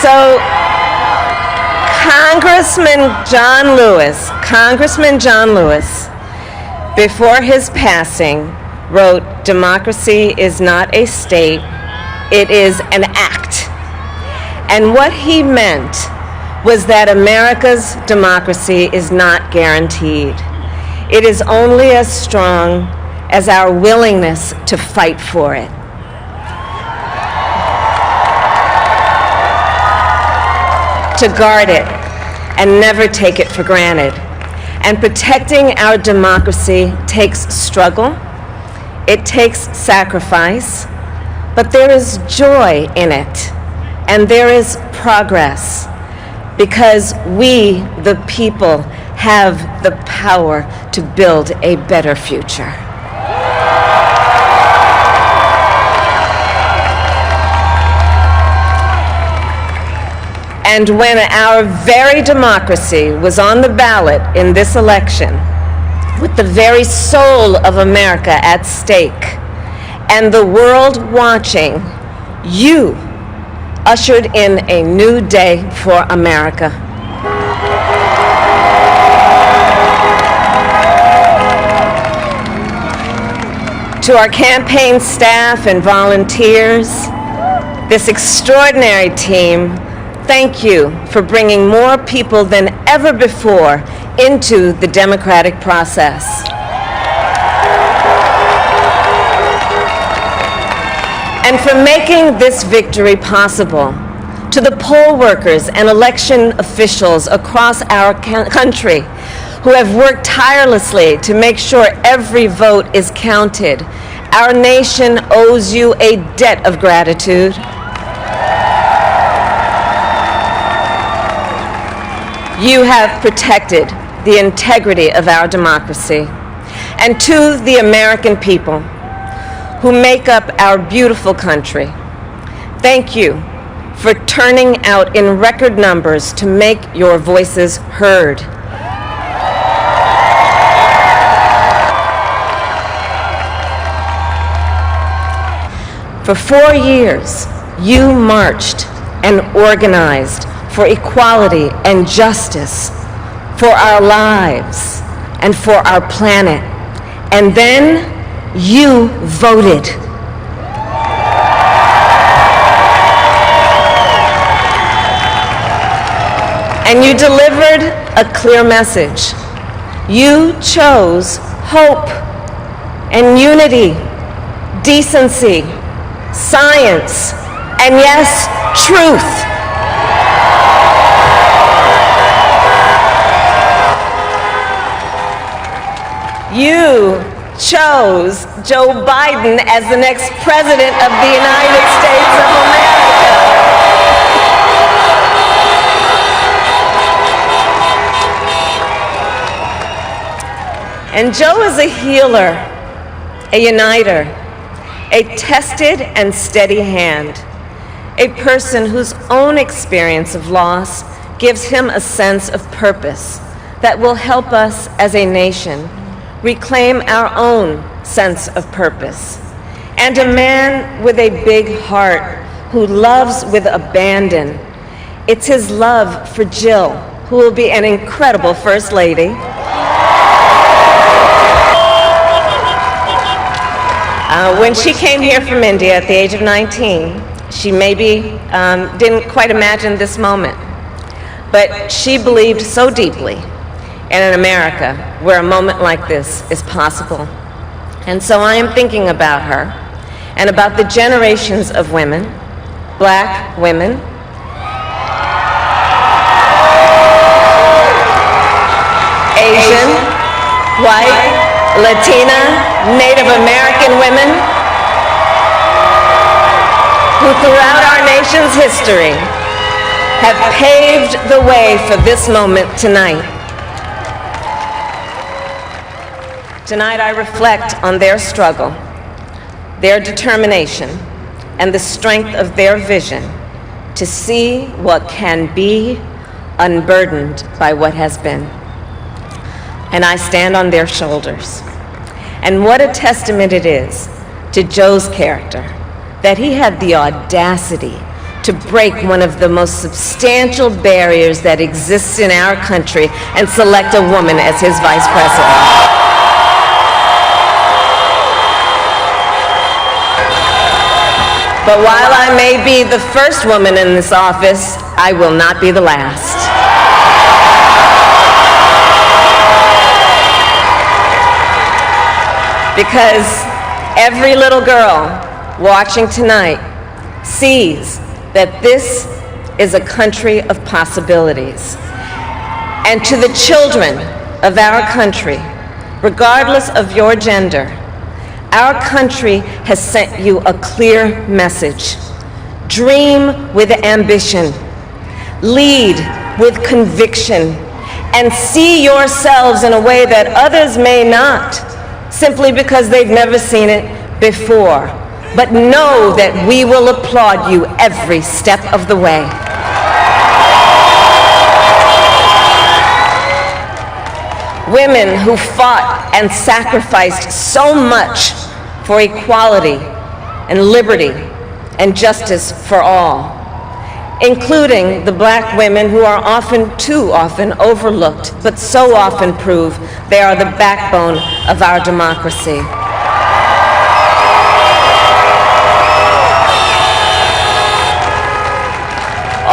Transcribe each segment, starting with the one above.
So Congressman John Lewis, before his passing, wrote, "Democracy is not a state, it is an act." And what he meant was that America's democracy is not guaranteed. It is only as strong as our willingness to fight for it. To guard it and never take it for granted. And protecting our democracy takes struggle, it takes sacrifice, but there is joy in it, and there is progress, because we, the people, have the power to build a better future. And when our very democracy was on the ballot in this election, with the very soul of America at stake, and the world watching, you ushered in a new day for America. To our campaign staff and volunteers, this extraordinary team, thank you for bringing more people than ever before into the democratic process. And for making this victory possible. To the poll workers and election officials across our country who have worked tirelessly to make sure every vote is counted, our nation owes you a debt of gratitude. You have protected the integrity of our democracy. And to the American people who make up our beautiful country, thank you for turning out in record numbers to make your voices heard. For 4 years, you marched and organized for equality and justice, for our lives and for our planet. And then you voted. And you delivered a clear message. You chose hope and unity, decency, science, and yes, truth. You chose Joe Biden as the next president of the United States of America. And Joe is a healer, a uniter, a tested and steady hand, a person whose own experience of loss gives him a sense of purpose that will help us as a nation reclaim our own sense of purpose. And a man with a big heart who loves with abandon. It's his love for Jill, who will be an incredible First Lady. When she came here from India at the age of 19, she maybe didn't quite imagine this moment, but she believed so deeply in an America where a moment like this is possible. And so I am thinking about her and about the generations of women, Black women, Asian, white, Latina, Native American women, who throughout our nation's history have paved the way for this moment tonight. Tonight I reflect on their struggle, their determination, and the strength of their vision to see what can be unburdened by what has been. And I stand on their shoulders. And what a testament it is to Joe's character that he had the audacity to break one of the most substantial barriers that exists in our country and select a woman as his vice president. But while I may be the first woman in this office, I will not be the last. Because every little girl watching tonight sees that this is a country of possibilities. And to the children of our country, regardless of your gender, our country has sent you a clear message. Dream with ambition, lead with conviction, and see yourselves in a way that others may not, simply because they've never seen it before. But know that we will applaud you every step of the way. Women who fought and sacrificed so much for equality and liberty and justice for all, including the black women who are too often overlooked, but so often prove they are the backbone of our democracy.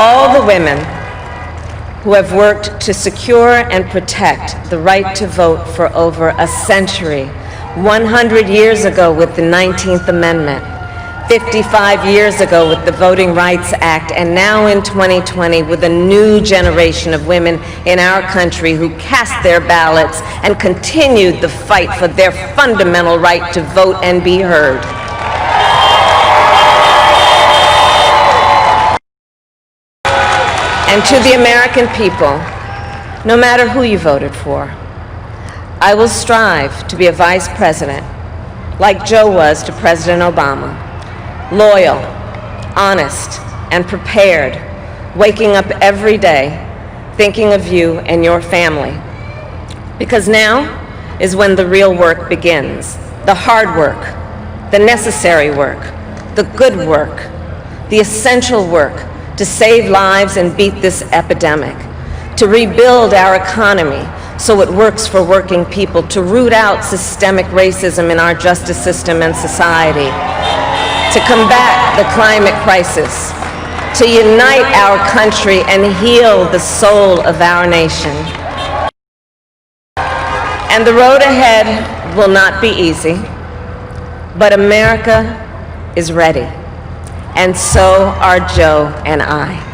All the women who have worked to secure and protect the right to vote for over a century, 100 years ago with the 19th Amendment, 55 years ago with the Voting Rights Act, and now in 2020 with a new generation of women in our country who cast their ballots and continued the fight for their fundamental right to vote and be heard. And to the American people, no matter who you voted for, I will strive to be a vice president, like Joe was to President Obama, loyal, honest, and prepared, waking up every day thinking of you and your family. Because now is when the real work begins, the hard work, the necessary work, the good work, the essential work to save lives and beat this epidemic, to rebuild our economy so it works for working people, to root out systemic racism in our justice system and society, to combat the climate crisis, to unite our country and heal the soul of our nation. And the road ahead will not be easy, but America is ready. And so are Joe and I.